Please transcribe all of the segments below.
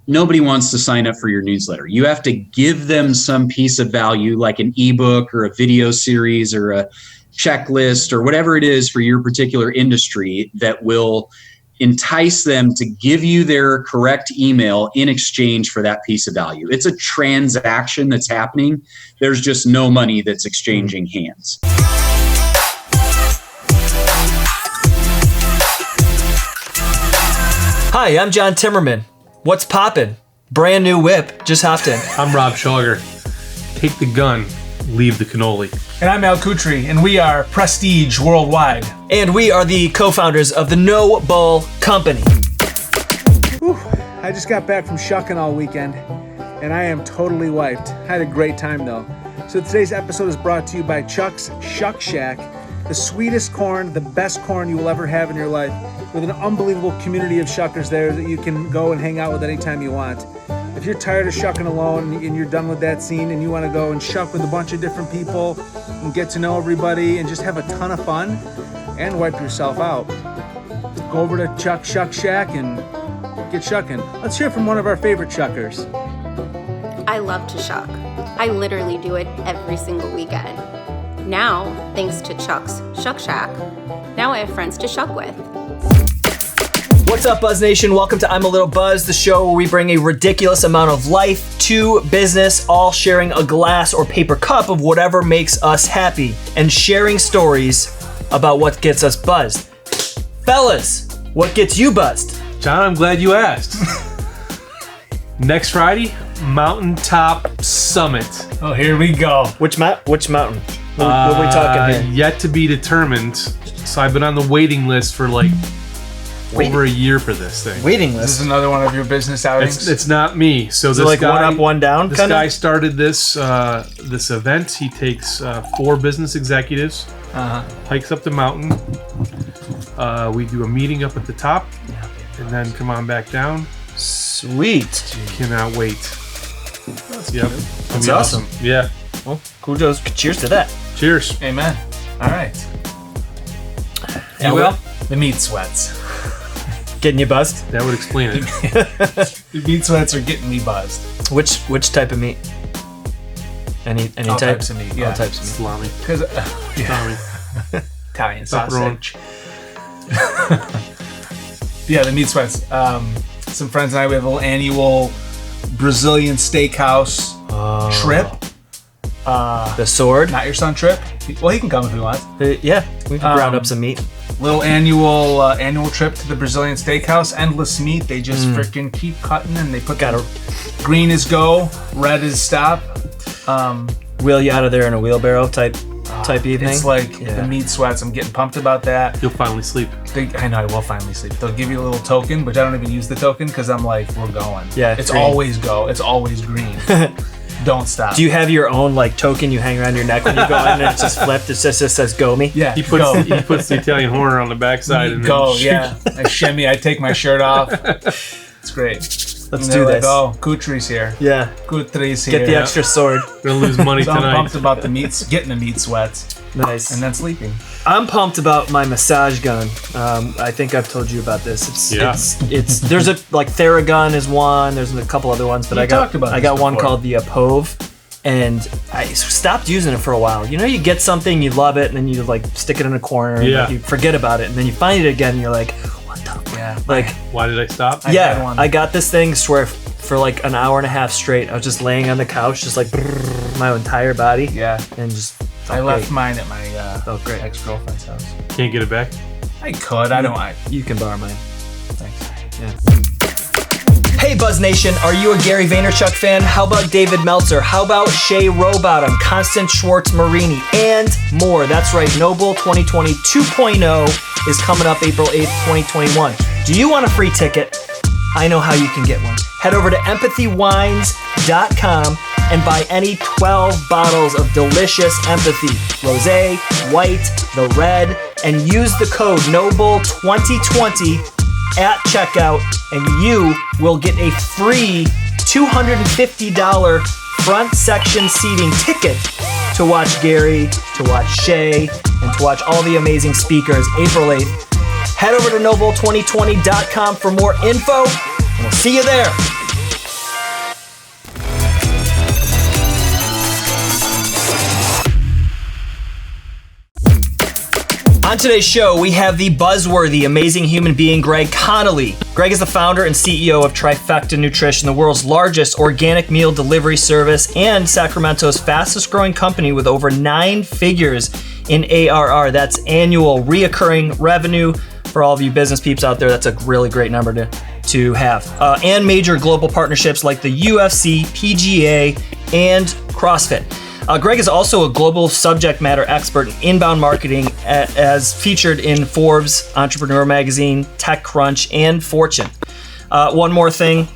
Nobody wants to sign up for your newsletter. You have to give them some piece of value, like an ebook or a video series or a checklist or whatever it is for your particular industry that will entice them to give you their correct email in exchange for that piece of value. It's a transaction that's happening. There's just no money that's exchanging hands. Hi, I'm John Timmerman. What's poppin'? Brand new whip. Just hopped in. I'm Rob Schauger. Take the gun, leave the cannoli. And I'm Al Kutri, and we are Prestige Worldwide. And we are the co-founders of the No Bull Company. Whew, I just got back from shucking all weekend, and I am totally wiped. I had a great time though. So today's episode is brought to you by Chuck's Shuck Shack, the sweetest corn, the best corn you will ever have in your life, with an unbelievable community of shuckers there that you can go and hang out with anytime you want. If you're tired of shucking alone and you're done with that scene and you want to go and shuck with a bunch of different people and get to know everybody and just have a ton of fun and wipe yourself out, go over to Chuck's Shuck Shack and get shucking. Let's hear from one of our favorite shuckers. I love to shuck. I literally do it every single weekend. Now, thanks to Chuck's Shuck Shack, now I have friends to shuck with. What's up, Buzz Nation? Welcome to I'm a Little Buzz, the show where we bring a ridiculous amount of life to business, all sharing a glass or paper cup of whatever makes us happy and sharing stories about what gets us buzzed. Fellas, what gets you buzzed? John, I'm glad you asked. Next Friday, Mountaintop Summit. Oh, here we go. Which mountain? What are we talking here? Yet to be determined. So I've been on the waiting list for over a year for this thing. Waiting Is list. this another one of your business outings? It's not me. So Is this it like guy, one up, one down? This kinda? guy started this event. He takes 4 business executives, hikes up the mountain. We do a meeting up at the top, and then come on back down. Sweet. Cannot wait. Yep. That's awesome. Yeah. Well, kudos. Cheers to that. Cheers. Amen. All right. Yeah, You well, will? The meat sweats. Getting you buzzed? That would explain it. The meat sweats are getting me buzzed. Which type of meat? Any All type? types of meat, yeah. All types of meat. Salami. Because Salami. Italian Pepperoni. sausage. Yeah, the meat sweats. Some friends and I, we have a little annual Brazilian steakhouse trip. The sword? Not your son trip. Well, he can come if he wants. Yeah, we can round up some meat. Little annual trip to the Brazilian steakhouse. Endless meat. They just freaking keep cutting, and they put green is go, red is stop. Wheel you out of there in a wheelbarrow type evening. It's like the meat sweats. I'm getting pumped about that. You'll finally sleep. I know I will finally sleep. They'll give you a little token, but I don't even use the token because I'm like, we're going. Yeah, it's green. always go. It's always green. Don't stop. Do you have your own token you hang around your neck when you go in and it's just flipped? It just says "Go me." Yeah, He puts the Italian horn on the backside and go. then Yeah, I shimmy. I take my shirt off. It's great. Let's do this. Oh, Kutri's here. Yeah. Kutri's here. Get the extra sword. Gonna lose money So I'm tonight. pumped about getting the meat sweats, Nice. and then sleeping. I'm pumped about my massage gun. I think I've told you about this. It's there's a Theragun is one. There's a couple other ones, but You I got talked about I this got one before. called the Apove, and I stopped using it for a while. You know, you get something, you love it, and then you stick it in a corner, and Yeah. you forget about it, and then you find it again, and you're like, what the? Yeah. Why did I stop? I had one. I got this thing. Swear for an hour and a half straight. I was just laying on the couch, just my entire body. Yeah. And just. I left mine at my great. ex-girlfriend's house. Can't get it back. I could. I don't. You can borrow mine. Thanks. Yeah. Hey Buzz Nation, are you a Gary Vaynerchuk fan? How about David Meltzer? How about Shay Rowbottom, Constance Schwartz Marini, and more? That's right, Noble 2020 2.0 is coming up April 8th, 2021. Do you want a free ticket? I know how you can get one. Head over to empathywines.com and buy any 12 bottles of delicious Empathy, Rosé, White, the Red, and use the code NOBLE2020 at checkout, and you will get a free $250 front section seating ticket to watch Gary, to watch Shay, and to watch all the amazing speakers April 8th. Head over to noble2020.com for more info. And we'll see you there. On today's show, we have the buzzworthy, amazing human being, Greg Connolly. Greg is the founder and CEO of Trifecta Nutrition, the world's largest organic meal delivery service and Sacramento's fastest growing company with over 9 figures in ARR. That's annual reoccurring revenue. For all of you business peeps out there, that's a really great number to have. And major global partnerships like the UFC, PGA, and CrossFit. Greg is also a global subject matter expert in inbound marketing, as featured in Forbes, Entrepreneur Magazine, TechCrunch, and Fortune. One more thing,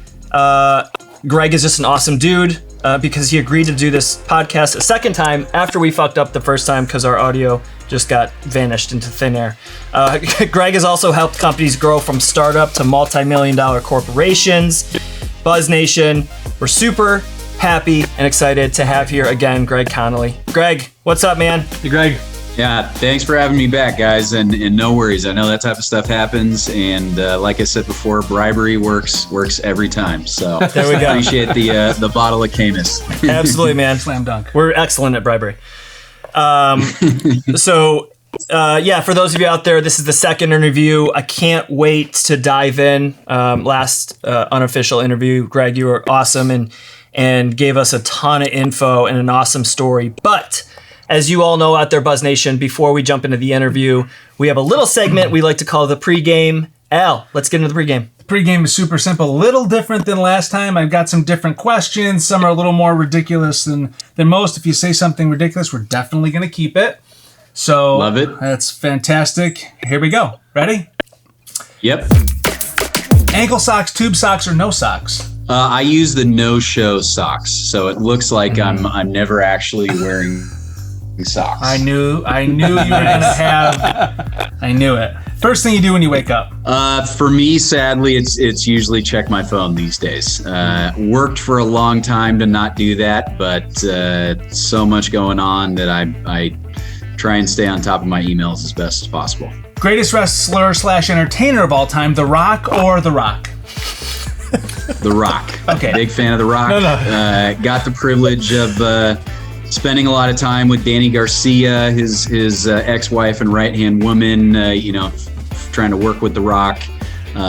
Greg is just an awesome dude because he agreed to do this podcast a second time after we fucked up the first time because our audio just got vanished into thin air. Greg has also helped companies grow from startup to multi-million-dollar corporations. Buzz Nation, we're super happy and excited to have here again Greg Connolly. Greg, what's up, man? Hey, Greg. Yeah, thanks for having me back, guys. And no worries. I know that type of stuff happens. And like I said before, bribery works every time. So there we go. Appreciate the bottle of Camus. Absolutely, man. Slam dunk. We're excellent at bribery. So, for those of you out there, this is the second interview. I can't wait to dive in. Last unofficial interview, Greg, you were awesome and gave us a ton of info and an awesome story. But as you all know out there, Buzz Nation, before we jump into the interview, we have a little segment we like to call the pregame. Al, let's get into the pregame. Pregame is super simple, a little different than last time. I've got some different questions. Some are a little more ridiculous than most. If you say something ridiculous, we're definitely going to keep it. So love it. That's fantastic. Here we go. Ready? Yep. Ankle socks, tube socks, or no socks? I use the no-show socks, so it looks like I'm never actually wearing socks. I knew you were gonna have. I knew it. First thing you do when you wake up? For me, sadly, it's usually check my phone these days. Worked for a long time to not do that, but so much going on that I try and stay on top of my emails as best as possible. Greatest wrestler / entertainer of all time, The Rock or The Rock? The Rock. Okay. Big fan of The Rock. No. Got the privilege of spending a lot of time with Danny Garcia, his ex-wife and right-hand woman, trying to work with The Rock.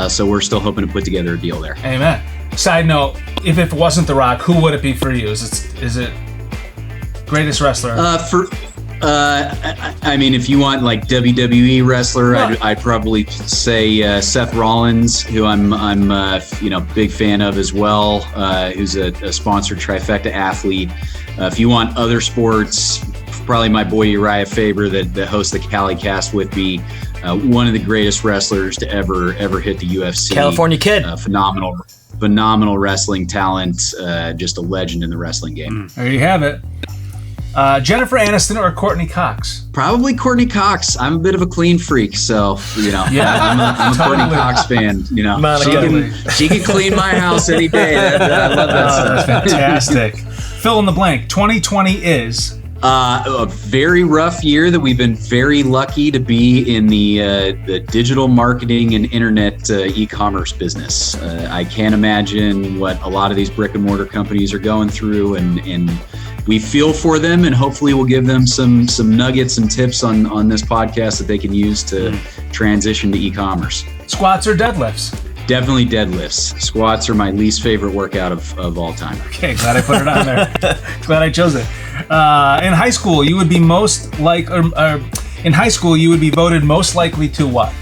So we're still hoping to put together a deal there. Amen. Side note, if it wasn't The Rock, who would it be for you? Is it greatest wrestler? If you want like WWE wrestler, I'd probably say Seth Rollins, who I'm big fan of as well, who's a sponsored Trifecta athlete. If you want other sports, probably my boy Uriah Faber that hosts the Cali Cast with me, one of the greatest wrestlers to ever hit the UFC. California Kid. Phenomenal wrestling talent, just a legend in the wrestling game. There you have it. Jennifer Aniston or Courtney Cox? Probably Courtney Cox. I'm a bit of a clean freak, so I'm a Courtney Cox fan. She can clean my house any day. I love that stuff. That's fantastic. Fill in the blank. 2020 is a very rough year that we've been very lucky to be in the digital marketing and internet e-commerce business. I can't imagine what a lot of these brick and mortar companies are going through, and we feel for them, and hopefully we'll give them some nuggets and tips on this podcast that they can use to transition to e-commerce. Squats or deadlifts? Definitely deadlifts. Squats are my least favorite workout of all time. Okay, glad I put it on there. Glad I chose it. In high school, you would be voted most likely to what?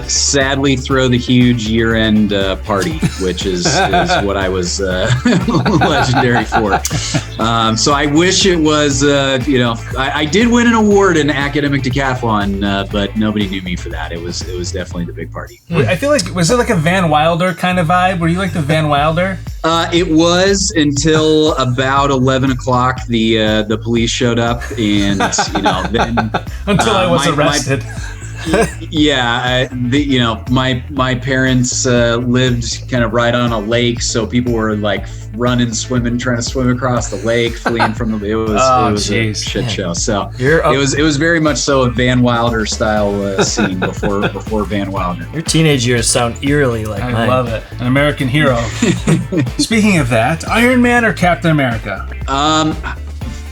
Sadly, throw the huge year-end party, which is what I was legendary for. So I wish it was, I did win an award in academic decathlon, but nobody knew me for that. It was definitely the big party. I feel like, was it like a Van Wilder kind of vibe? Were you like the Van Wilder? It was until about 11 o'clock. The police showed up, and then until I was arrested. Yeah, my parents lived kind of right on a lake, so people were like running, swimming, trying to swim across the lake, fleeing from the. It was a shit show. So it was very much so a Van Wilder style scene before Van Wilder. Your teenage years sound eerily like mine. I love it. An American hero. Speaking of that, Iron Man or Captain America?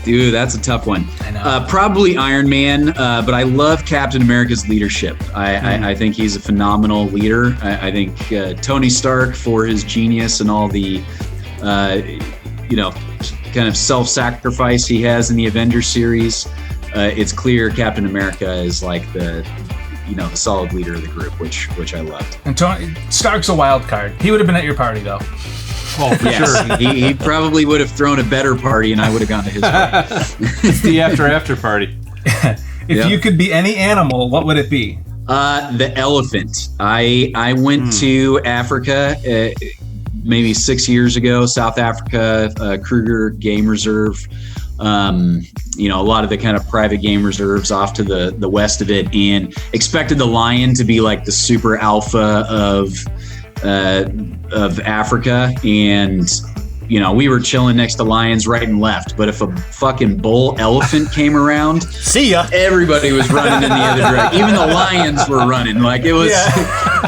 Dude, that's a tough one. I know. Probably Iron Man, but I love Captain America's leadership. I think he's a phenomenal leader. I think Tony Stark, for his genius and all the, kind of self-sacrifice he has in the Avengers series, it's clear Captain America is like the solid leader of the group, which I loved. And Tony Stark's a wild card. He would have been at your party, though. Oh, for sure. He probably would have thrown a better party, and I would have gone to his party. It's the after party. If you could be any animal, what would it be? The elephant. I went to Africa maybe 6 years ago, South Africa, Kruger Game Reserve. A lot of the kind of private game reserves off to the west of it, and expected the lion to be like the super alpha of Africa, and we were chilling next to lions right and left, but if a fucking bull elephant came around, see ya, everybody was running in the other direction. Even the lions were running. Like it was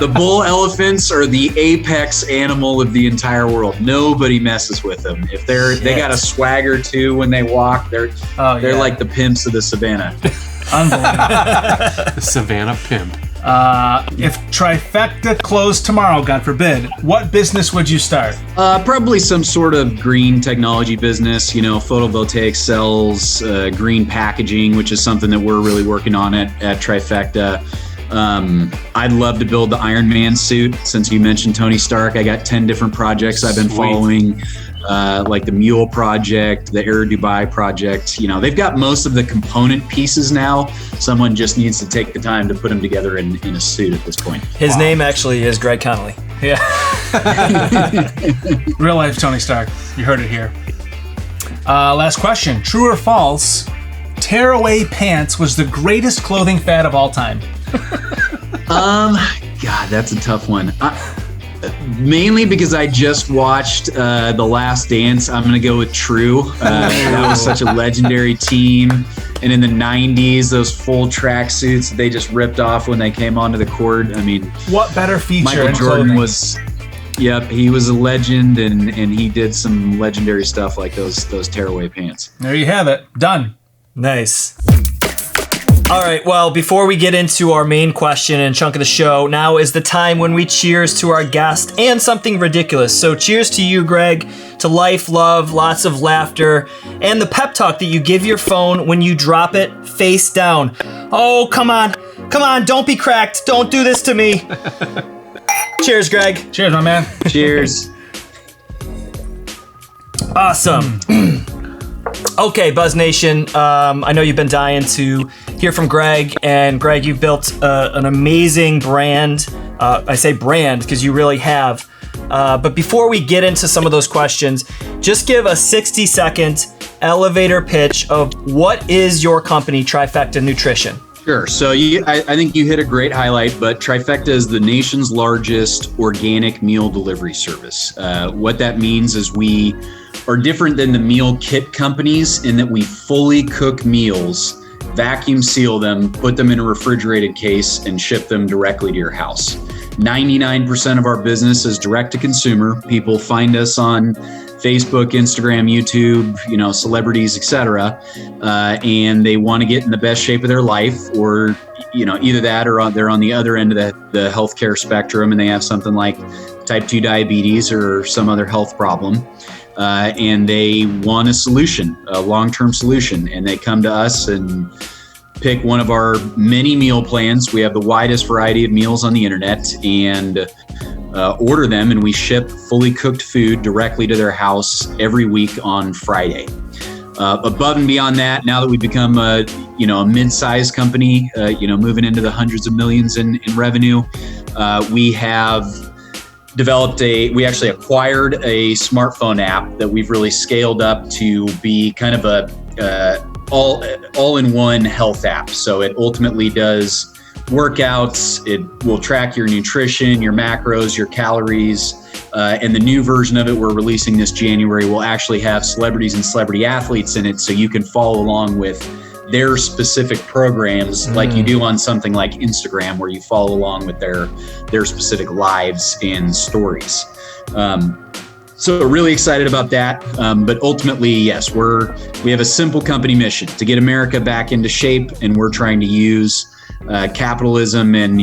the bull elephants are the apex animal of the entire world. Nobody messes with them. If they got a swagger too when they walk, they're like the pimps of the savannah. Unbelievable. The savannah pimp. If Trifecta closed tomorrow, God forbid, what business would you start? Probably some sort of green technology business, photovoltaic cells, green packaging, which is something that we're really working on at Trifecta. I'd love to build the Iron Man suit. Since you mentioned Tony Stark, I got 10 different projects I've been following. Like the Mule project, the Air Dubai project. They've got most of the component pieces now. Someone just needs to take the time to put them together in a suit at this point. His name actually is Greg Connolly. Yeah. Real life Tony Stark. You heard it here. Last question. True or false? Tearaway pants was the greatest clothing fad of all time. God, that's a tough one. Mainly because I just watched The Last Dance. I'm going to go with true. That was such a legendary team. And in the 90s, those full track suits they just ripped off when they came onto the court. I mean, what better feature Michael in Jordan clothing? he was a legend, and he did some legendary stuff like those tearaway pants. There you have it. Done. Nice. All right, well, before we get into our main question and chunk of the show, now is the time when we cheers to our guest and something ridiculous. So cheers to you, Greg, to life, love, lots of laughter, and the pep talk that you give your phone when you drop it face down. Oh, come on, don't be cracked. Don't do this to me. Cheers, Greg. Cheers, my man. Cheers. Awesome. Okay, Buzz Nation, I know you've been dying to hear from Greg, and Greg, you've built an amazing brand. I say brand because you really have. But before we get into some of those questions, just give a 60-second elevator pitch of what is your company, Trifecta Nutrition. Sure. So I think you hit a great highlight, but Trifecta is the nation's largest organic meal delivery service. What that means is we are different than the meal kit companies in that we fully cook meals, vacuum seal them, put them in a refrigerated case, and ship them directly to your house. 99% of our business is direct to consumer. People find us on Facebook, Instagram, YouTube, celebrities, etc. And they want to get in the best shape of their life, or, either that or they're on the other end of the healthcare spectrum and they have something like type 2 diabetes or some other health problem. And they want a solution, a long-term solution. And they come to us and pick one of our many meal plans. We have the widest variety of meals on the internet, and order them, and we ship fully cooked food directly to their house every week on Friday. Above and beyond that, now that we've become a mid-sized company, moving into the hundreds of millions in revenue, we have developed we actually acquired a smartphone app that we've really scaled up to be kind of a all-in-one health app. So it ultimately does workouts. It will track your nutrition, your macros, your calories. And the new version of it we're releasing this January will actually have celebrities and celebrity athletes in it, so you can follow along with their specific programs like you do on something like Instagram, where you follow along with their specific lives and stories. So really excited about that. But ultimately, yes, we have a simple company mission to get America back into shape, and we're trying to use capitalism and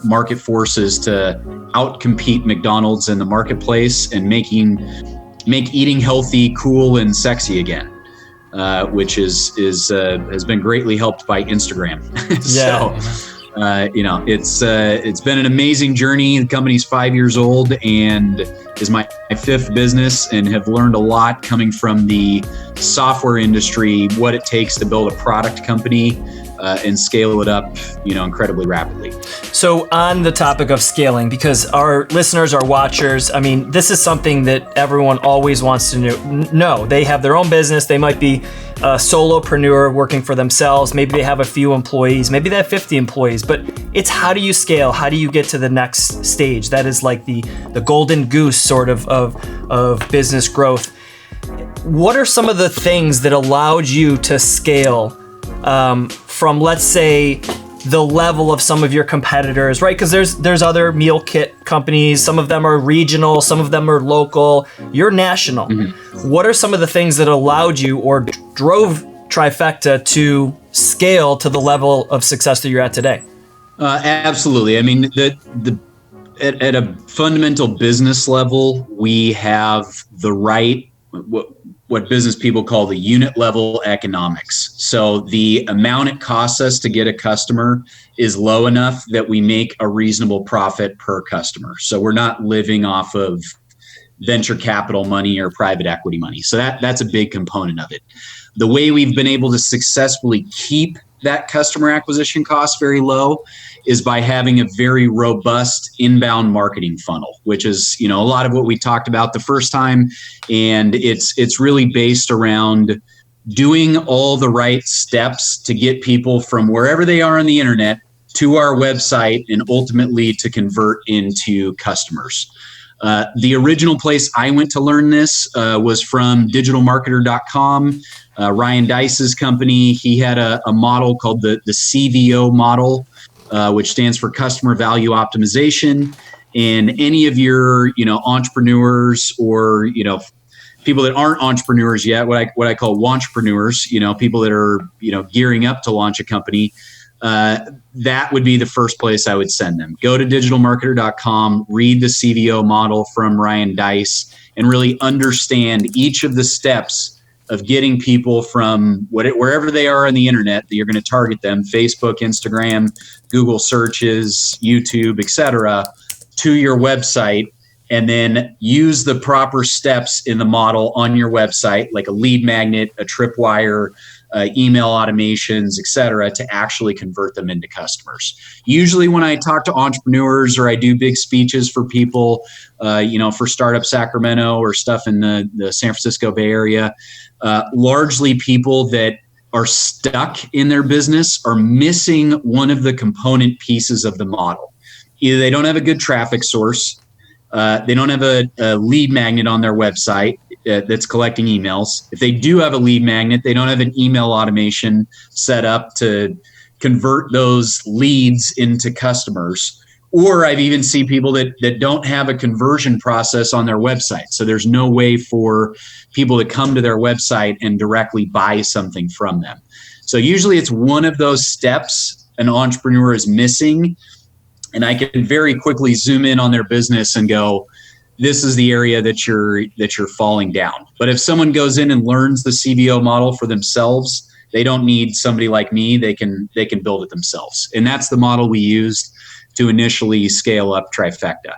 market forces to outcompete McDonald's in the marketplace and make eating healthy cool and sexy again, which has been greatty helped by Instagram. It's been an amazing journey. The company's 5 years old and is my fifth business, and have learned a lot coming from the software industry, what it takes to build a product company and scale it up, incredibly rapidly. So on the topic of scaling, because our listeners, our watchers, I mean, this is something that everyone always wants to know. They have their own business. They might be a solopreneur working for themselves. Maybe they have a few employees. Maybe they have 50 employees. But it's, how do you scale? How do you get to the next stage? That is like the golden goose sort of business growth. What are some of the things that allowed you to scale from, let's say, the level of some of your competitors, right? Because there's other meal kit companies. Some of them are regional, some of them are local. You're national. Mm-hmm. What are some of the things that allowed you or drove Trifecta to scale to the level of success that you're at today? Absolutely. I mean, at a fundamental business level, we have the right, what business people call the unit level economics. So the amount it costs us to get a customer is low enough that we make a reasonable profit per customer. So we're not living off of venture capital money or private equity money. So that's a big component of it. The way we've been able to successfully keep that customer acquisition cost very low is by having a very robust inbound marketing funnel, which is, a lot of what we talked about the first time. And it's really based around doing all the right steps to get people from wherever they are on the internet to our website and ultimately to convert into customers. The original place I went to learn this was from digitalmarketer.com. Ryan Dice's company. He had a model called the CVO model, which stands for customer value optimization. And any of your, entrepreneurs or, people that aren't entrepreneurs yet, what I call wantrepreneurs, people that are, gearing up to launch a company, that would be the first place I would send them. Go to digitalmarketer.com, read the CVO model from Ryan Dice, and really understand each of the steps of getting people from wherever they are on the internet that you're going to target them, Facebook, Instagram, Google searches, YouTube, etc., to your website, and then use the proper steps in the model on your website, like a lead magnet, a tripwire, email automations, etc., to actually convert them into customers. Usually when I talk to entrepreneurs or I do big speeches for people, for Startup Sacramento or stuff in the San Francisco Bay Area, largely people that are stuck in their business are missing one of the component pieces of the model. Either they don't have a good traffic source, they don't have a lead magnet on their website that's collecting emails. If they do have a lead magnet, they don't have an email automation set up to convert those leads into customers. Or I've even seen people that don't have a conversion process on their website. So there's no way for people to come to their website and directly buy something from them. So usually it's one of those steps an entrepreneur is missing. And I can very quickly zoom in on their business and go, this is the area that you're falling down. But if someone goes in and learns the CVO model for themselves, they don't need somebody like me. They can build it themselves. And that's the model we used to initially scale up Trifecta.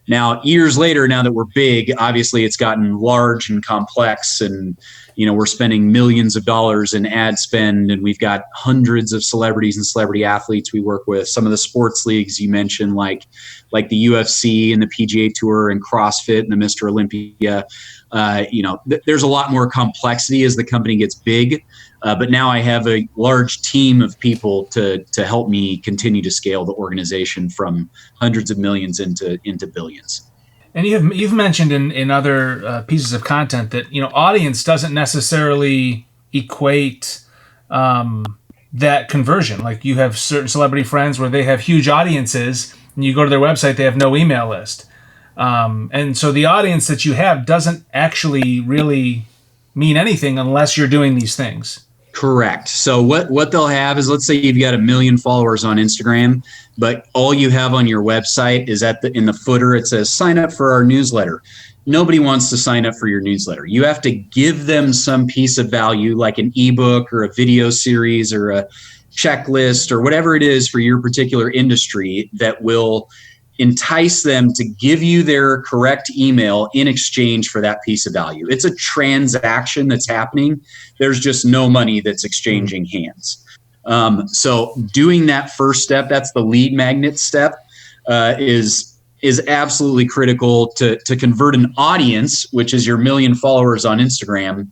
Now, years later, now that we're big, obviously it's gotten large and complex, and we're spending millions of dollars in ad spend, and we've got hundreds of celebrities and celebrity athletes we work with. Some of the sports leagues you mentioned, like the UFC and the PGA Tour and CrossFit and the Mr. Olympia. There's a lot more complexity as the company gets big. But now I have a large team of people to help me continue to scale the organization from hundreds of millions into billions. And you've mentioned in other pieces of content that audience doesn't necessarily equate that conversion. Like you have certain celebrity friends where they have huge audiences, and you go to their website, they have no email list, and so the audience that you have doesn't actually really mean anything unless you're doing these things. Correct. So what they'll have is, let's say you've got 1 million followers on Instagram, but all you have on your website is in the footer, it says sign up for our newsletter. Nobody wants to sign up for your newsletter. You have to give them some piece of value, like an ebook or a video series or a checklist or whatever it is for your particular industry that will entice them to give you their correct email in exchange for that piece of value. It's a transaction that's happening. There's just no money that's exchanging hands. So doing that first step, that's the lead magnet step, is absolutely critical to convert an audience, which is your 1 million followers on Instagram,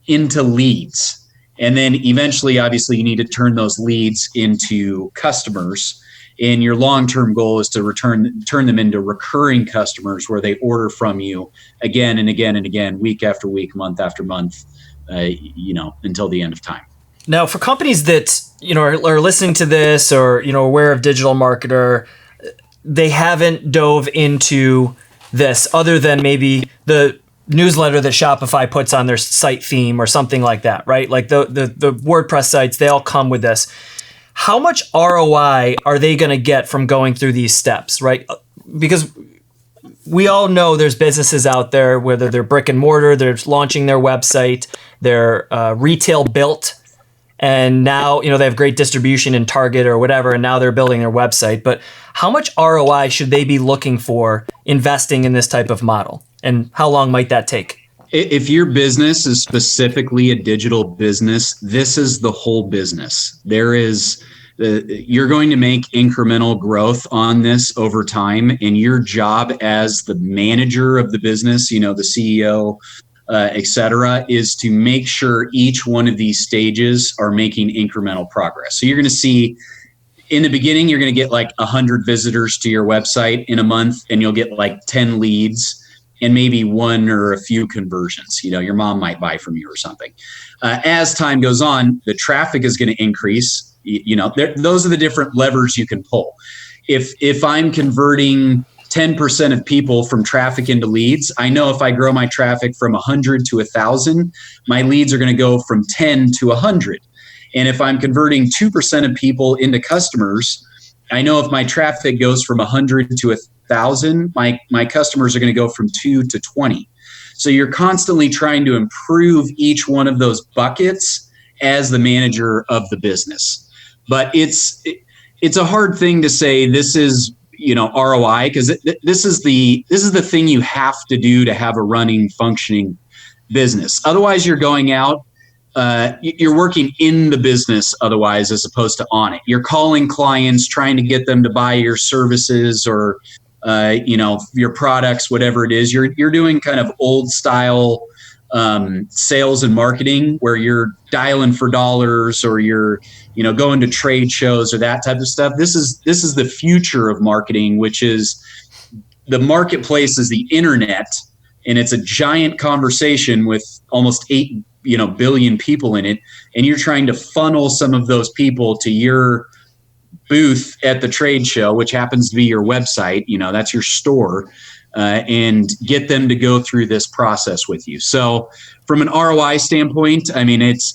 into leads. And then eventually, obviously, you need to turn those leads into customers. And your long-term goal is to turn them into recurring customers where they order from you again and again and again, week after week, month after month, until the end of time. Now, for companies that are listening to this or aware of digital marketer, they haven't dove into this other than maybe the newsletter that Shopify puts on their site theme or something like that, right? Like the WordPress sites, they all come with this. How much ROI are they going to get from going through these steps, right? Because we all know there's businesses out there, whether they're brick and mortar, they're launching their website, they're retail built, and now they have great distribution in Target or whatever, and now they're building their website. But how much ROI should they be looking for investing in this type of model, and how long might that take? If your business is specifically a digital business, this is the whole business. You're going to make incremental growth on this over time, and your job as the manager of the business, the CEO, et cetera, is to make sure each one of these stages are making incremental progress. So you're going to see, in the beginning, you're going to get like 100 visitors to your website in a month, and you'll get like 10 leads and maybe one or a few conversions. Your mom might buy from you or something. As time goes on, the traffic is going to increase. Those are the different levers you can pull. If I'm converting 10% of people from traffic into leads, I know if I grow my traffic from 100 to 1,000, my leads are going to go from 10 to 100. And if I'm converting 2% of people into customers, I know if my traffic goes from 100 to 1,000, my customers are going to go from 2 to 20. So you're constantly trying to improve each one of those buckets as the manager of the business. But it's a hard thing to say this is ROI, because this is the thing you have to do to have a running, functioning business. Otherwise, you're going out. You're working in the business otherwise, as opposed to on it. You're calling clients, trying to get them to buy your services or your products, whatever it is. You're doing kind of old style sales and marketing, where you're dialing for dollars, or you're going to trade shows or that type of stuff. This is the future of marketing, which is the marketplace is the internet, and it's a giant conversation with almost 8 billion people in it, and you're trying to funnel some of those people to your booth at the trade show, which happens to be your website, that's your store, and get them to go through this process with you. So from an ROI standpoint, I mean, it's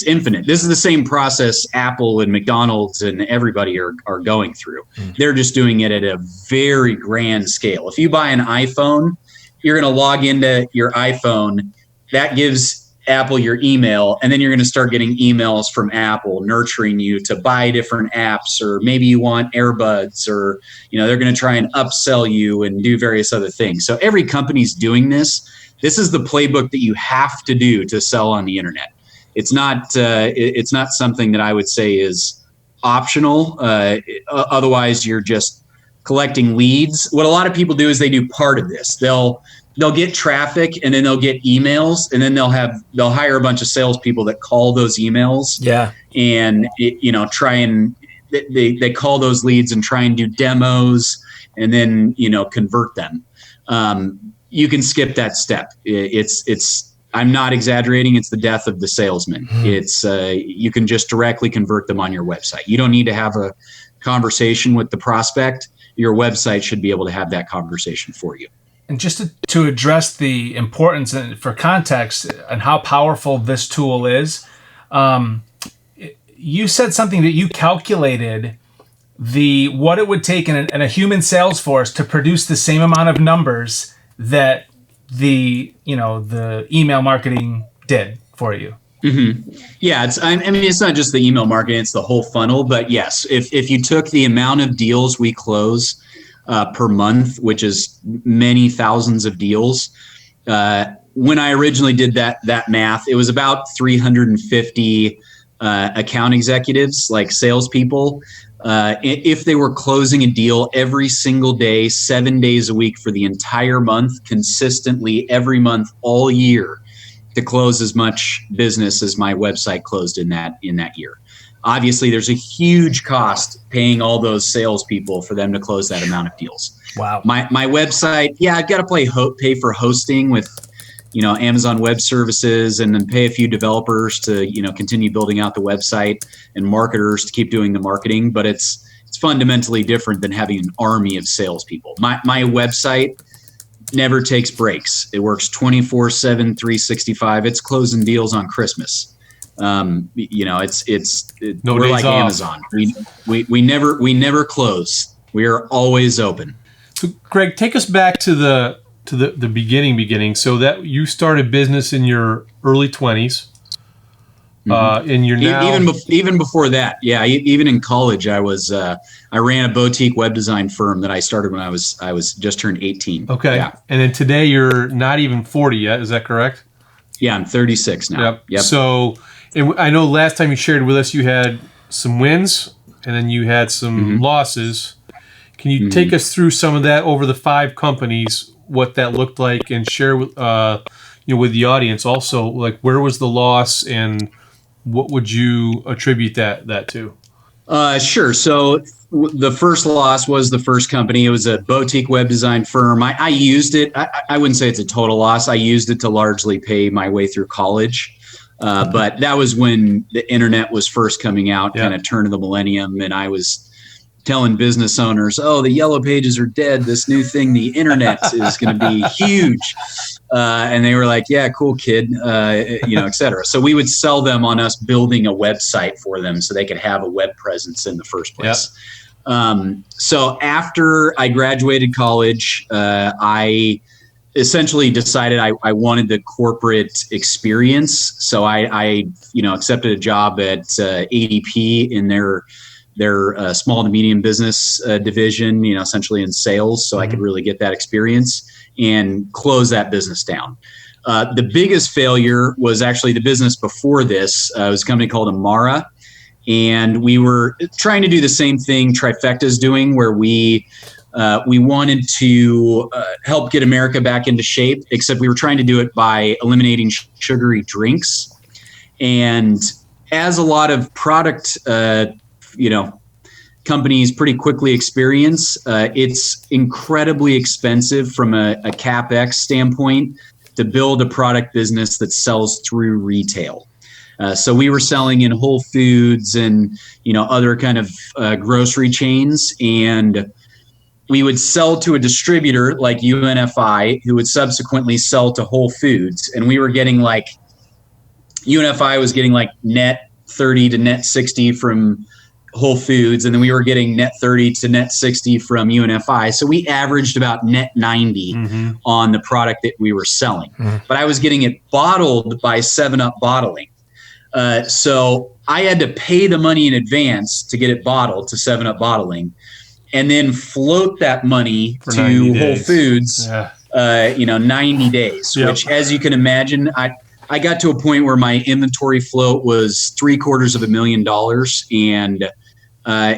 infinite. This is the same process Apple and McDonald's and everybody are going through. They're just doing it at a very grand scale. If you buy an iPhone, you're going to log into your iPhone. That gives Apple your email, and then you're going to start getting emails from Apple nurturing you to buy different apps, or maybe you want earbuds, or they're going to try and upsell you and do various other things. So every company's doing this. this is the playbook that you have to do to sell on the internet. It's not something that I would say is optional. Otherwise, you're just collecting leads. What a lot of people do is they do part of this. They'll get traffic, and then they'll get emails, and then they'll hire a bunch of salespeople that call those emails. Yeah. And they call those leads and try and do demos, and then convert them. You can skip that step. I'm not exaggerating. It's the death of the salesman. It's you can just directly convert them on your website. You don't need to have a conversation with the prospect. Your website should be able to have that conversation for you. And just to address the importance and for context and how powerful this tool is, you said something that you calculated what it would take in a human sales force to produce the same amount of numbers that the email marketing did for you. Mm-hmm. Yeah, it's not just the email marketing; it's the whole funnel. But yes, if you took the amount of deals we close per month, which is many thousands of deals, when I originally did that math, it was about 350 account executives, like salespeople. If they were closing a deal every single day, 7 days a week for the entire month, consistently every month, all year, to close as much business as my website closed in that year. Obviously, there's a huge cost paying all those salespeople for them to close that amount of deals. Wow. My website, I've got to pay for hosting with Amazon Web Services, and then pay a few developers to continue building out the website, and marketers to keep doing the marketing. But it's fundamentally different than having an army of salespeople. My website never takes breaks. It works 24/7, 365. It's closing deals on Christmas. We're like Amazon. We never close. We are always open. So, Greg, take us back to the beginning. So that you started business in your early 20s. And you're now even before that. Yeah, even in college, I ran a boutique web design firm that I started when I was just turned 18. Okay. Yeah. And then today you're not even 40 yet. Is that correct? Yeah, I'm 36 now. Yep. So I know last time you shared with us, you had some wins and then you had some losses. Can you take us through some of that over the 5 companies, what that looked like, and share with with the audience also, like, where was the loss and what would you attribute that to? Sure. So the first loss was the first company. It was a boutique web design firm. I used it. I wouldn't say it's a total loss. I used it to largely pay my way through college. But that was when the internet was first coming out, kind of turn of the millennium. And I was telling business owners, the yellow pages are dead. This new thing, the internet, is going to be huge. And they were like, yeah, cool, kid, et cetera. So we would sell them on us building a website for them so they could have a web presence in the first place. So after I graduated college, I essentially decided I wanted the corporate experience. So I accepted a job at ADP in their small to medium business division, essentially in sales, so I could really get that experience and close that business down. The biggest failure was actually the business before this. It was a company called Amara, and we were trying to do the same thing Trifecta is doing, where we wanted to help get America back into shape, except we were trying to do it by eliminating sugary drinks. And as a lot of product companies pretty quickly experience, it's incredibly expensive from a CapEx standpoint to build a product business that sells through retail. So we were selling in Whole Foods and other kind of grocery chains, and we would sell to a distributor like UNFI, who would subsequently sell to Whole Foods, and we were getting UNFI was getting net 30 to net 60 from Whole Foods, and then we were getting net 30 to net 60 from UNFI. So we averaged about net 90 on the product that we were selling. But I was getting it bottled by 7-Up Bottling. So I had to pay the money in advance to get it bottled to 7-Up Bottling, and then float that money to Whole Foods 90 days, Yep. which, as you can imagine, I got to a point where my inventory float was $750,000, and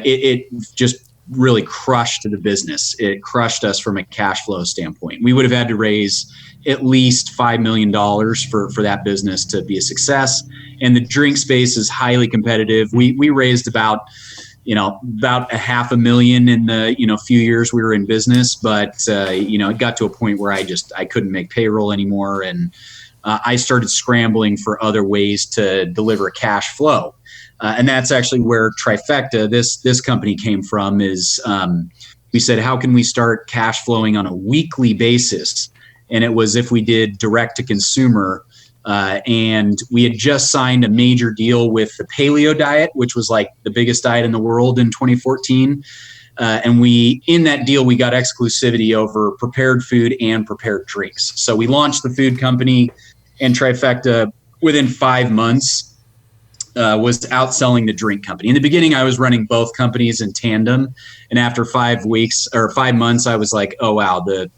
it just really crushed the business. It crushed us from a cash flow standpoint. We would have had to raise at least $5 million for that business to be a success. And the drink space is highly competitive. We raised about $500,000 in the, few years we were in business, but it got to a point where I couldn't make payroll anymore. And I started scrambling for other ways to deliver cash flow. And that's actually where Trifecta, this company, came from. Is we said, how can we start cash flowing on a weekly basis? And it was if we did direct to consumer. And we had just signed a major deal with the paleo diet, which was like the biggest diet in the world in 2014. And in that deal, we got exclusivity over prepared food and prepared drinks. So we launched the food company, and Trifecta, within 5 months, was outselling the drink company. In the beginning, I was running both companies in tandem. And after 5 months, I was like, oh, wow, the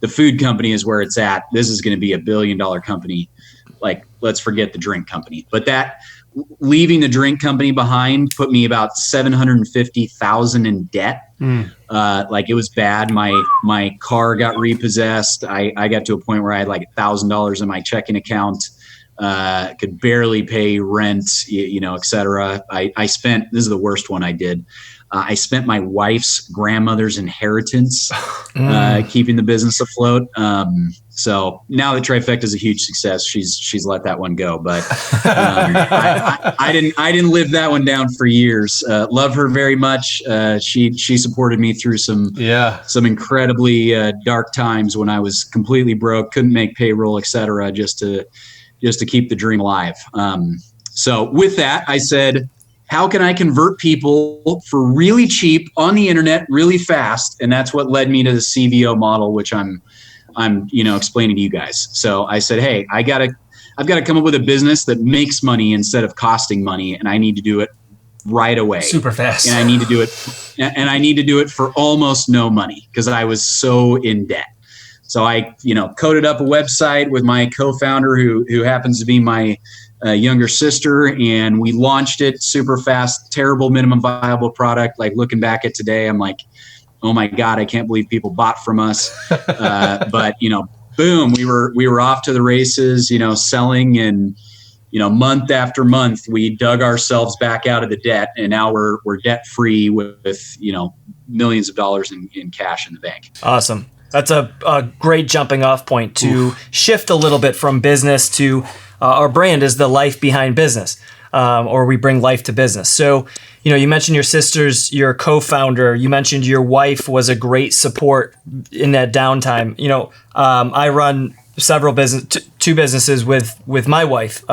food company is where it's at. This is going to be $1 billion company. Like, let's forget the drink company. But that leaving the drink company behind put me about $750,000 in debt. Like, it was bad. My car got repossessed. I got to a point where I had like $1,000 in my checking account. Could barely pay rent, et cetera. I spent, this is the worst one I did. I spent my wife's grandmother's inheritance keeping the business afloat. So now that Trifecta is a huge success, she's let that one go. But I didn't live that one down for years. Love her very much. She supported me through some incredibly dark times when I was completely broke, couldn't make payroll, et cetera, just to keep the dream alive. So with that, I said, how can I convert people for really cheap on the internet really fast? And that's what led me to the CVO model, which I'm explaining to you guys. So I said, hey, I've got to come up with a business that makes money instead of costing money, and I need to do it right away. Super fast. And I need to do it for almost no money because I was so in debt. So I, coded up a website with my co-founder who happens to be my younger sister, and we launched it super fast, terrible minimum viable product. Like, looking back at today, I'm like, oh my God, I can't believe people bought from us. But, boom, we were off to the races, selling, and, month after month, we dug ourselves back out of the debt, and now we're debt free with millions of dollars in cash in the bank. Awesome. That's a great jumping off point to shift a little bit from business to our brand is the life behind business, or we bring life to business. So, you mentioned your sister's your co-founder. You mentioned your wife was a great support in that downtime. I run several two businesses with my wife.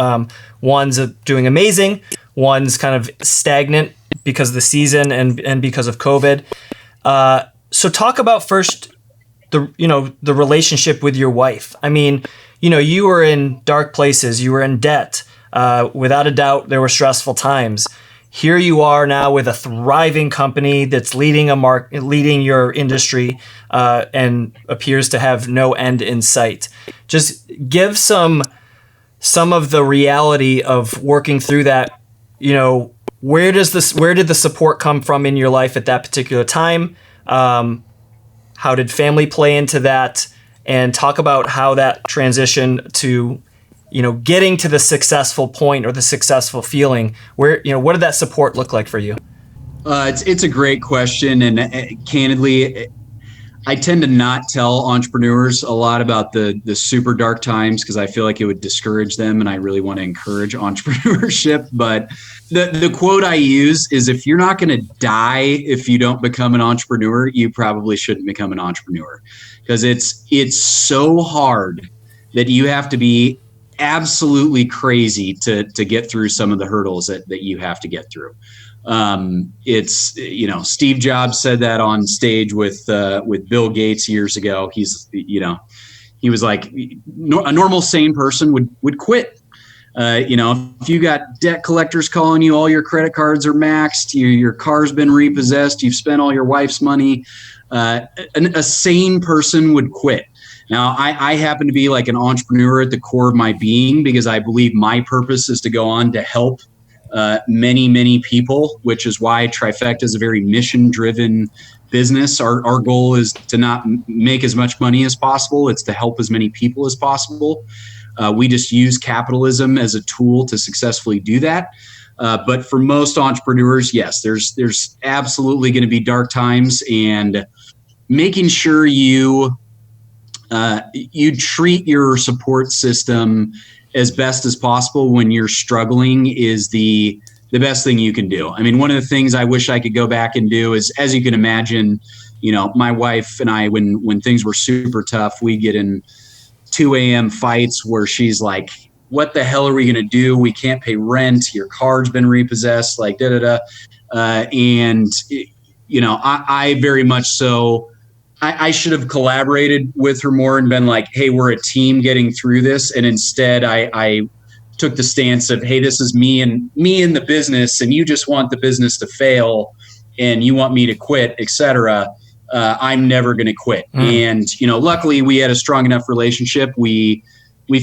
One's doing amazing. One's kind of stagnant because of the season and because of COVID. So talk about first the relationship with your wife. I mean, you were in dark places, you were in debt. Without a doubt, there were stressful times. Here you are now with a thriving company that's leading your industry, and appears to have no end in sight. Just give some of the reality of working through that. Where did the support come from in your life at that particular time? How did family play into that? And talk about how that transition to, getting to the successful point or the successful feeling. Where, what did that support look like for you? It's a great question, and candidly, I tend to not tell entrepreneurs a lot about the super dark times because I feel like it would discourage them, and I really want to encourage entrepreneurship. But the quote I use is, if you're not going to die if you don't become an entrepreneur, you probably shouldn't become an entrepreneur, because it's so hard that you have to be absolutely crazy to get through some of the hurdles that you have to get through. Steve Jobs said that on stage with Bill Gates years ago. He was like, a normal sane person would quit. If you got debt collectors calling you, all your credit cards are maxed, your car's been repossessed, you've spent all your wife's money, a sane person would quit. Now, I happen to be like an entrepreneur at the core of my being because I believe my purpose is to go on to help many, many people, which is why Trifecta is a very mission-driven business. Our goal is to not make as much money as possible. It's to help as many people as possible. We just use capitalism as a tool to successfully do that. But for most entrepreneurs, yes, there's absolutely going to be dark times, and making sure you treat your support system as best as possible when you're struggling is the best thing you can do. I mean, one of the things I wish I could go back and do is, as you can imagine, my wife and I, when things were super tough, we get in 2 a.m. fights where she's like, what the hell are we going to do? We can't pay rent. Your car's been repossessed, like da-da-da. I very much so, I should have collaborated with her more and been like, hey, we're a team getting through this. And instead I took the stance of, hey, this is me and the business, and you just want the business to fail and you want me to quit, etc. I'm never going to quit. And, luckily we had a strong enough relationship. We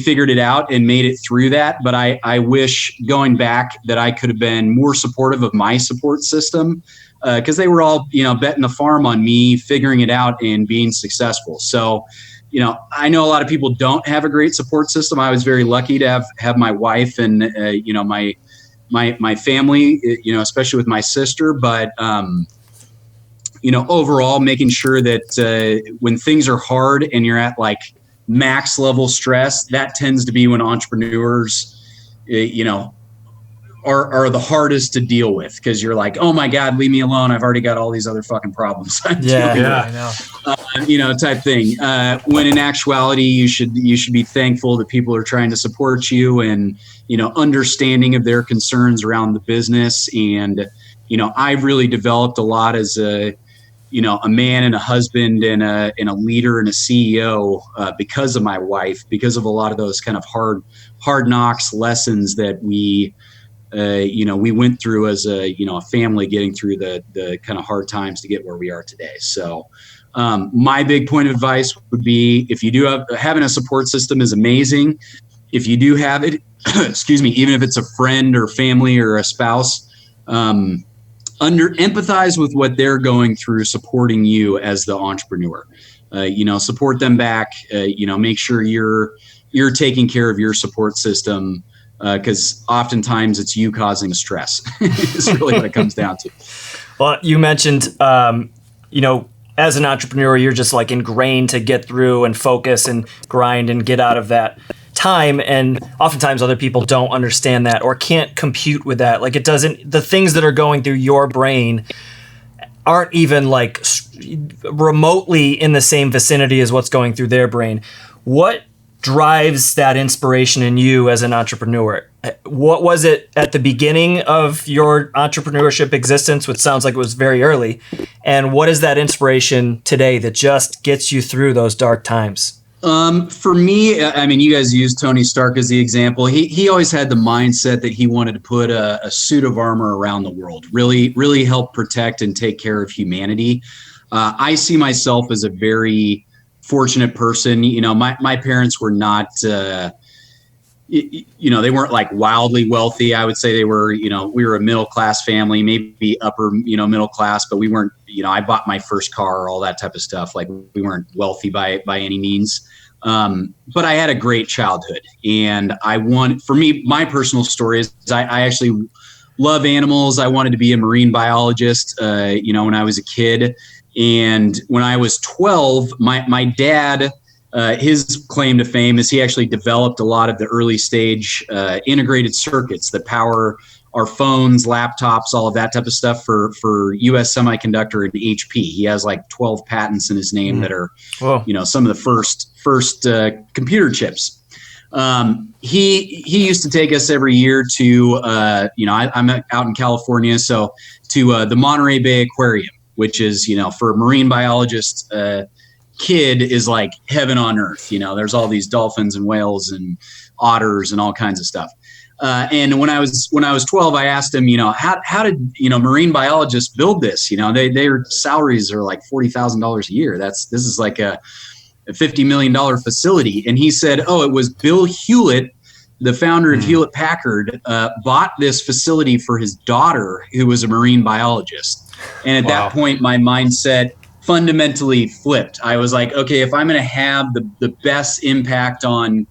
figured it out and made it through that. But I wish going back that I could have been more supportive of my support system, because they were all, betting the farm on me figuring it out and being successful. So, I know a lot of people don't have a great support system. I was very lucky to have my wife and, my family, especially with my sister. But, overall, making sure that when things are hard and you're at like max level stress, that tends to be when entrepreneurs, are the hardest to deal with, because you're like, oh my God, leave me alone. I've already got all these other fucking problems. I know. Type thing. When in actuality, you should be thankful that people are trying to support you and, understanding of their concerns around the business. And, I've really developed a lot as a man and a husband and a leader and a CEO because of my wife, because of a lot of those kind of hard knocks lessons that we went through as a family, getting through the kind of hard times to get where we are today. So my big point of advice would be, if you do having a support system is amazing. If you do have it, excuse me, even if it's a friend or family or a spouse, empathize with what they're going through, supporting you as the entrepreneur. Support them back. Make sure you're taking care of your support system, because oftentimes it's you causing stress. Is really what it comes down to. Well, you mentioned, as an entrepreneur, you're just like ingrained to get through and focus and grind and get out of that time. And oftentimes other people don't understand that or can't compute with that. Like the things that are going through your brain aren't even like remotely in the same vicinity as what's going through their brain. What drives that inspiration in you as an entrepreneur? What was it at the beginning of your entrepreneurship existence, which sounds like it was very early? And what is that inspiration today that just gets you through those dark times? For me, I mean, you guys use Tony Stark as the example. He always had the mindset that he wanted to put a suit of armor around the world, really help protect and take care of humanity. I see myself as a very fortunate person. My parents were not, they weren't like wildly wealthy. I would say they were, we were a middle-class family, maybe upper, middle class, but we weren't, I bought my first car, all that type of stuff. Like, we weren't wealthy by any means. But I had a great childhood, and for me, my personal story is I actually love animals. I wanted to be a marine biologist, when I was a kid. And when I was 12, my dad, his claim to fame is he actually developed a lot of the early stage integrated circuits that power our phones, laptops, all of that type of stuff for US Semiconductor and HP. He has like 12 patents in his name that are, some of the first computer chips. He used to take us every year to, I'm out in California, so to the Monterey Bay Aquarium, which is, for a marine biologist, kid is like heaven on earth. There's all these dolphins and whales and otters and all kinds of stuff. And when I was 12, I asked him, how did, marine biologists build this? Their salaries are like $40,000 a year. This is like a $50 million facility. And he said, oh, it was Bill Hewlett, the founder of Hewlett Packard, bought this facility for his daughter, who was a marine biologist. And at that point, my mindset fundamentally flipped. I was like, okay, if I'm going to have the best impact on,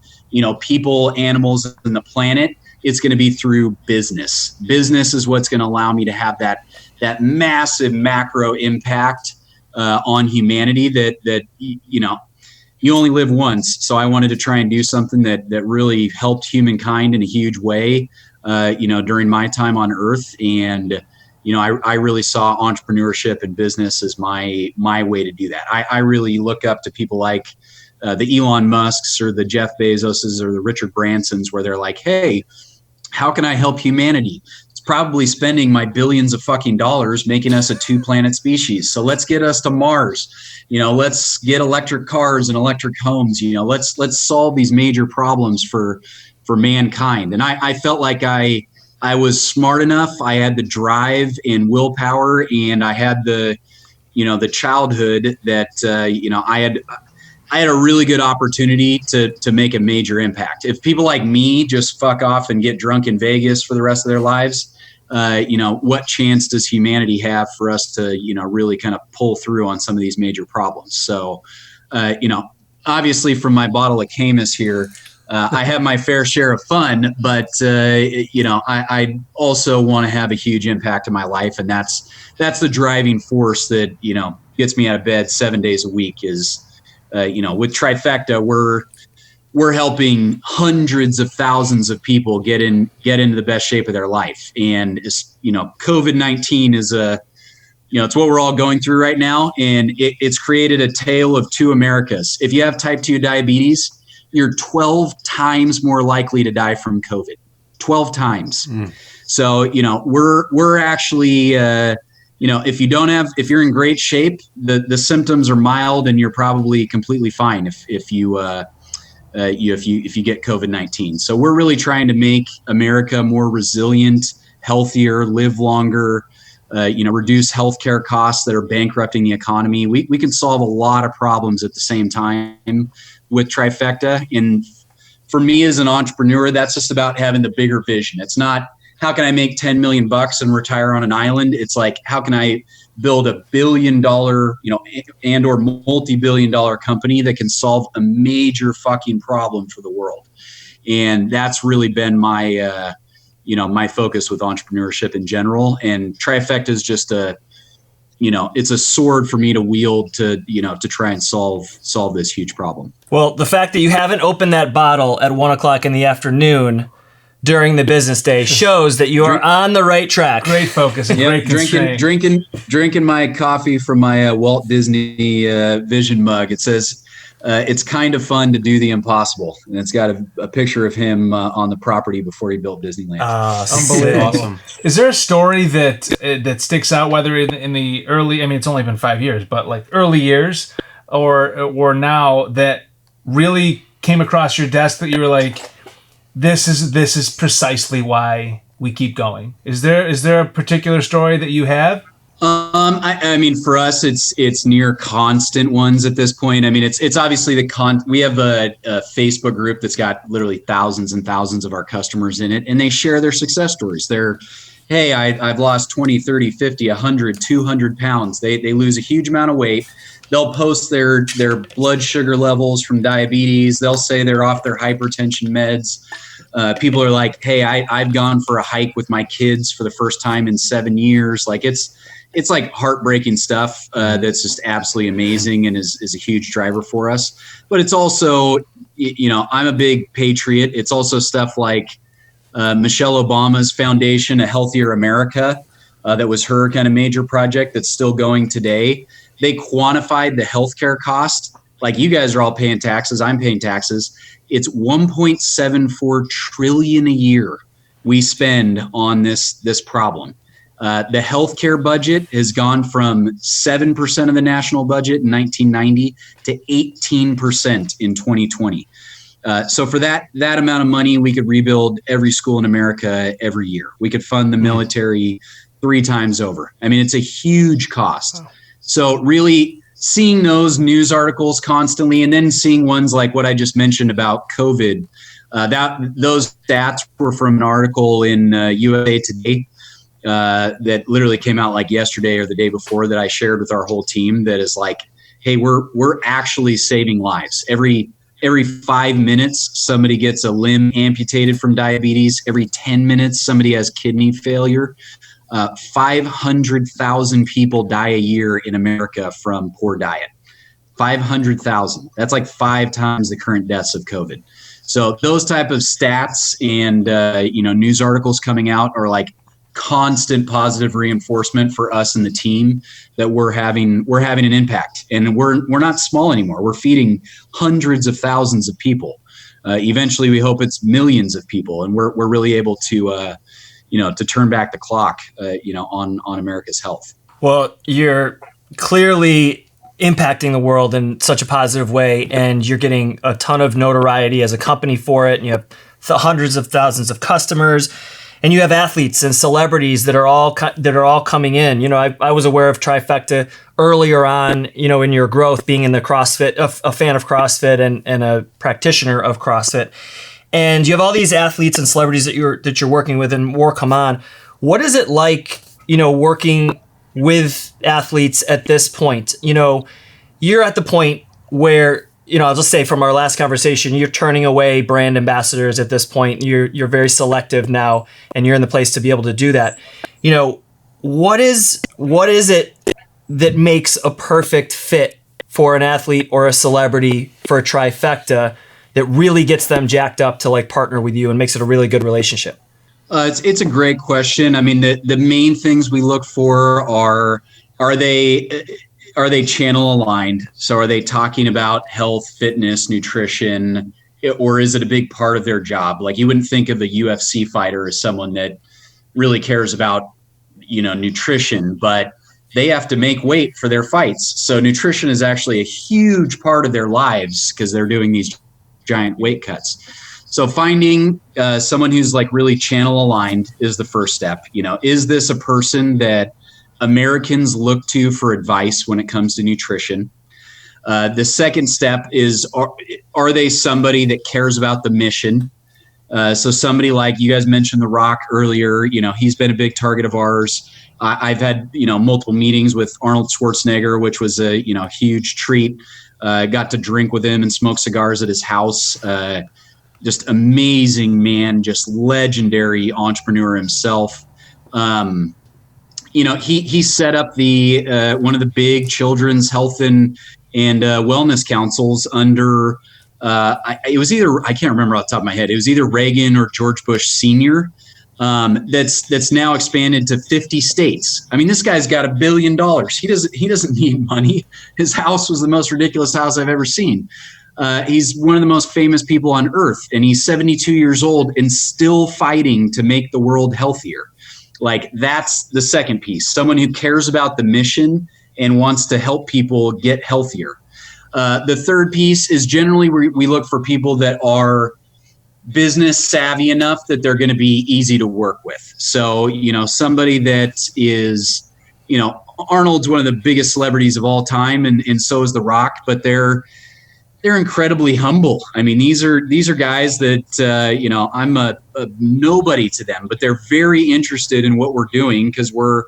people, animals, and the planet, it's going to be through business. Business is what's going to allow me to have that massive macro impact on humanity that you only live once. So I wanted to try and do something that really helped humankind in a huge way, during my time on Earth. And, I really saw entrepreneurship and business as my way to do that. I really look up to people like the Elon Musks or the Jeff Bezoses or the Richard Bransons, where they're like, hey, how can I help humanity? It's probably spending my billions of fucking dollars making us a 2-planet species. So let's get us to Mars. Let's get electric cars and electric homes. Let's solve these major problems for mankind. And I felt like I was smart enough. I had the drive and willpower, and I had the childhood that I had a really good opportunity to make a major impact. If people like me just fuck off and get drunk in Vegas for the rest of their lives, what chance does humanity have for us to, really kind of pull through on some of these major problems? So, obviously from my bottle of Camus here, I have my fair share of fun, but, I also want to have a huge impact in my life. And that's the driving force that, gets me out of bed 7 days a week is, with Trifecta, we're helping hundreds of thousands of people get into the best shape of their life. And COVID-19 is it's what we're all going through right now. And it's created a tale of two Americas. If you have type 2 diabetes, you're 12 times more likely to die from COVID, 12 times. So, we're actually, if you're in great shape, the symptoms are mild and you're probably completely fine if you get COVID-19. So we're really trying to make America more resilient, healthier, live longer, reduce healthcare costs that are bankrupting the economy. We can solve a lot of problems at the same time with Trifecta. And for me as an entrepreneur, that's just about having the bigger vision. It's not, how can I make 10 million bucks and retire on an island? It's like, how can I build $1 billion, and or multi-billion dollar company that can solve a major fucking problem for the world? And that's really been my, my focus with entrepreneurship in general. And Trifecta is just it's a sword for me to wield to try and solve this huge problem. Well, the fact that you haven't opened that bottle at 1:00 in the afternoon during the business day shows that you are on the right track. Great focus and great constraint. Drinking my coffee from my Walt Disney Vision mug. It says, it's kind of fun to do the impossible. And it's got a picture of him on the property before he built Disneyland. Unbelievable. Awesome. Is there a story that sticks out, whether in the early, it's only been 5 years, but like early years or now, that really came across your desk that you were like, this is precisely why we keep going? Is there a particular story that you have? For us, it's near constant ones at this point. It's obviously we have a Facebook group that's got literally thousands and thousands of our customers in it, and they share their success stories. They're, hey, I've lost 20, 30, 50, 100, 200 pounds. They lose a huge amount of weight. They'll post their blood sugar levels from diabetes. They'll say they're off their hypertension meds. People are like, hey, I've gone for a hike with my kids for the first time in 7 years. Like it's like heartbreaking stuff that's just absolutely amazing and is a huge driver for us. But it's also, I'm a big patriot. It's also stuff like Michelle Obama's foundation, A Healthier America. That was her kind of major project that's still going today. They quantified the healthcare cost. Like, you guys are all paying taxes. I'm paying taxes. It's $1.74 trillion a year we spend on this problem. The healthcare budget has gone from 7% of the national budget in 1990 to 18% in 2020. So for that amount of money, we could rebuild every school in America every year. We could fund the military 3 times over. It's a huge cost. So really, seeing those news articles constantly, and then seeing ones like what I just mentioned about COVID, those stats were from an article in USA Today that literally came out like yesterday or the day before, that I shared with our whole team, that is like, hey, we're actually saving lives. Every 5 minutes, somebody gets a limb amputated from diabetes. Every 10 minutes, somebody has kidney failure. 500,000 people die a year in America from poor diet. 500,000. That's like 5 times the current deaths of COVID. So those type of stats and news articles coming out are like constant positive reinforcement for us and the team that we're having an impact, and we're not small anymore. We're feeding hundreds of thousands of people. Eventually, we hope it's millions of people, and we're really able to to turn back the clock on America's health. Well, you're clearly impacting the world in such a positive way, and you're getting a ton of notoriety as a company for it, and you have hundreds of thousands of customers. And you have athletes and celebrities that are all coming in. I was aware of Trifecta earlier on, in your growth, being in the CrossFit, a fan of CrossFit and a practitioner of CrossFit. And you have all these athletes and celebrities that you're working with, and more come on. What is it like, working with athletes at this point? You're at the point where, I'll just say from our last conversation, you're turning away brand ambassadors at this point. You're very selective now, and you're in the place to be able to do that. What is it that makes a perfect fit for an athlete or a celebrity for a Trifecta that really gets them jacked up to like partner with you and makes it a really good relationship? It's a great question. I mean, the main things we look for are they channel aligned? So are they talking about health, fitness, nutrition, or is it a big part of their job? Like, you wouldn't think of a UFC fighter as someone that really cares about, nutrition, but they have to make weight for their fights. So nutrition is actually a huge part of their lives because they're doing these giant weight cuts. So finding someone who's like really channel aligned is the first step. Is this a person that Americans look to for advice when it comes to nutrition? The second step is, are they somebody that cares about the mission? So somebody like, you guys mentioned The Rock earlier, he's been a big target of ours. I've had, multiple meetings with Arnold Schwarzenegger, which was a, huge treat. Got to drink with him and smoke cigars at his house. Just amazing man, just legendary entrepreneur himself. He set up the one of the big children's health and wellness councils under it was either, I can't remember off the top of my head, it was either Reagan or George Bush Sr. That's now expanded to 50 states. I mean, this guy's got $1 billion. He doesn't need money. His house was the most ridiculous house I've ever seen. He's one of the most famous people on earth, and he's 72 years old and still fighting to make the world healthier. Like, that's the second piece. Someone who cares about the mission and wants to help people get healthier. The third piece is generally we look for people that are business savvy enough that they're going to be easy to work with. So, somebody that is, Arnold's one of the biggest celebrities of all time, and so is The Rock, but they're incredibly humble. I mean, these are guys that, I'm a nobody to them, but they're very interested in what we're doing because we're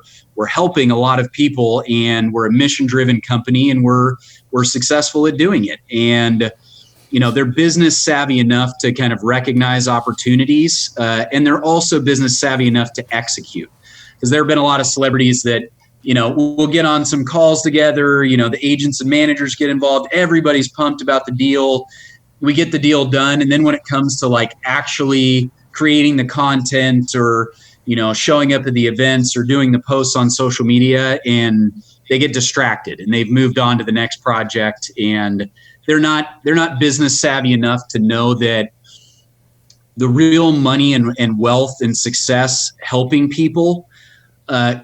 helping a lot of people, and we're a mission-driven company, and we're successful at doing it. And, they're business savvy enough to kind of recognize opportunities, and they're also business savvy enough to execute. Because there have been a lot of celebrities that, we'll get on some calls together, the agents and managers get involved. Everybody's pumped about the deal. We get the deal done. And then when it comes to like actually creating the content or, showing up at the events or doing the posts on social media, and they get distracted and they've moved on to the next project, and they're not business savvy enough to know that the real money and wealth and success helping people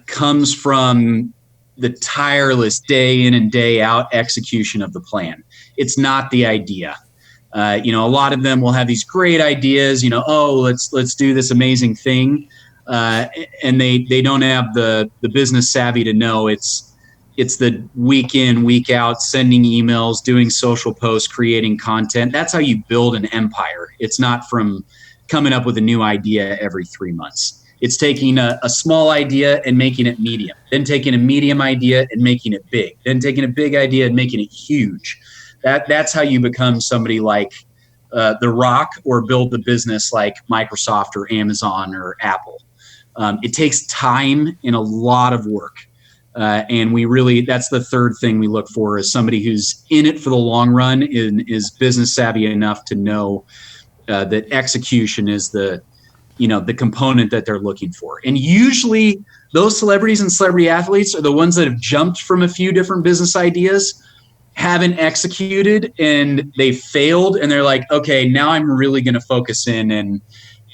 comes from the tireless day in and day out execution of the plan. It's not the idea. A lot of them will have these great ideas, let's do this amazing thing. And they don't have the business savvy to know it's it's the week in, week out, sending emails, doing social posts, creating content. That's how you build an empire. It's not from coming up with a new idea every 3 months. It's taking a small idea and making it medium, then taking a medium idea and making it big, then taking a big idea and making it huge. That's how you become somebody like The Rock, or build the business like Microsoft or Amazon or Apple. It takes time and a lot of work. And that's the third thing we look for, is somebody who's in it for the long run and is business savvy enough to know that execution is the component that they're looking for. And usually those celebrities and celebrity athletes are the ones that have jumped from a few different business ideas, haven't executed, and they failed. And they're like, okay, now I'm really going to focus in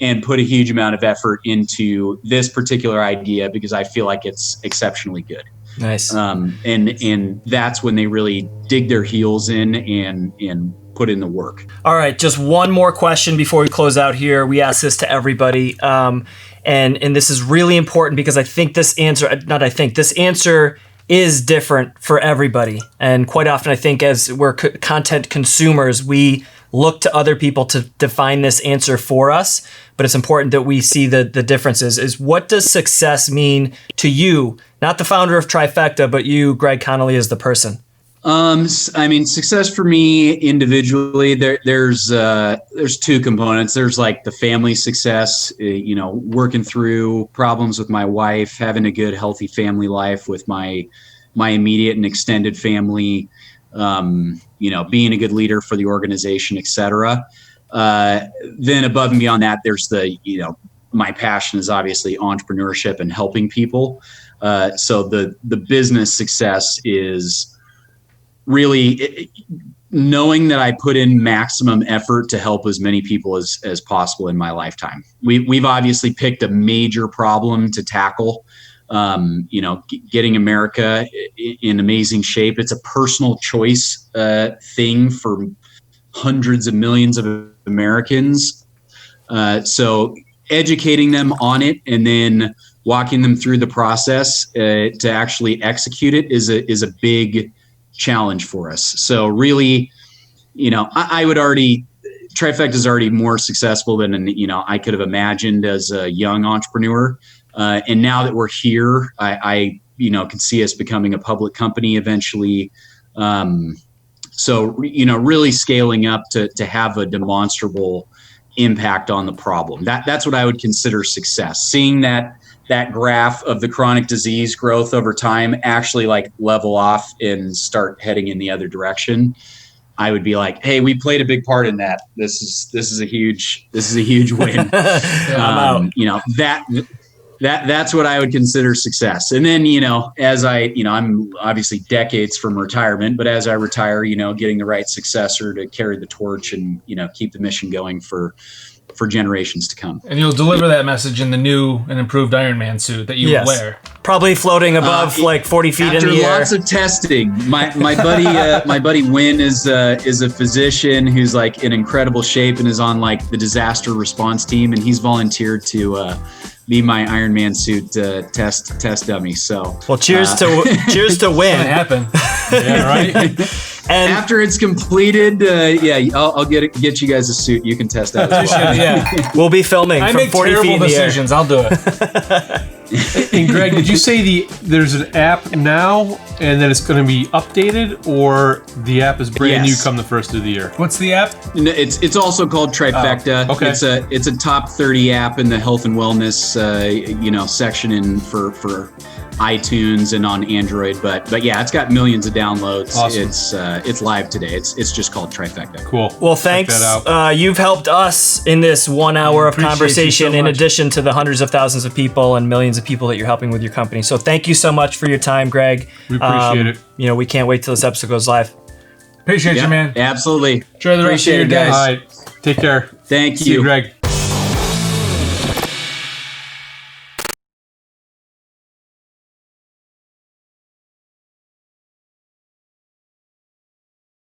and put a huge amount of effort into this particular idea because I feel like it's exceptionally good. Nice. And that's when they really dig their heels in and put in the work. All right, just one more question before we close out here. We ask this to everybody, and this is really important because this answer is different for everybody. And quite often, I think as we're content consumers, we look to other people to define this answer for us. But it's important that we see the differences. Is what does success mean to you? Not the founder of Trifecta, but you, Greg Connolly, as the person. Success for me individually, there's two components. There's like the family success, working through problems with my wife, having a good, healthy family life with my immediate and extended family, being a good leader for the organization, et cetera. Then above and beyond that, there's my passion is obviously entrepreneurship and helping people. So the business success is really knowing that I put in maximum effort to help as many people as possible in my lifetime. We've obviously picked a major problem to tackle, getting America in amazing shape. It's a personal choice thing for hundreds of millions of Americans. So educating them on it and then walking them through the process to actually execute it is a big challenge for us. So really, I would Trifecta is already more successful than, I could have imagined as a young entrepreneur. And now that we're here, I can see us becoming a public company eventually. So, really scaling up to have a demonstrable impact on the problem. That's what I would consider success. Seeing that graph of the chronic disease growth over time actually like level off and start heading in the other direction, I would be like, hey, we played a big part in that. This is a huge win. That's what I would consider success. And then, as I'm obviously decades from retirement, but as I retire, getting the right successor to carry the torch and, keep the mission going for generations to come. And you'll deliver that message in the new and improved Ironman suit that you wear. Probably floating above 40 feet in the air. After lots of testing, my buddy Wynn is a physician who's like in incredible shape and is on like the disaster response team, and he's volunteered to be my Ironman suit test dummy. So well, cheers to Wynn. It happened. Yeah, right. And after it's completed, I'll get you guys a suit. You can test out as well. Yeah, we'll be filming. I from make 40 terrible feet in the decisions. air. I'll do it. And Greg, did you say there's an app now and that it's going to be updated, or the app is brand new come the first of the year? What's the app? It's also called Trifecta. Okay. It's a top 30 app in the health and wellness section for iTunes and on Android, but yeah, it's got millions of downloads. Awesome. It's live today. It's just called Trifecta. Cool. Well, thanks. You've helped us in this 1 hour of conversation, in addition to the hundreds of thousands of people and millions of people that you're helping with your company. So thank you so much for your time, Greg. We appreciate it. We can't wait till this episode goes live. Appreciate you, man. Absolutely. Enjoy the rest of your day. All right. Take care. Thank See you, Greg.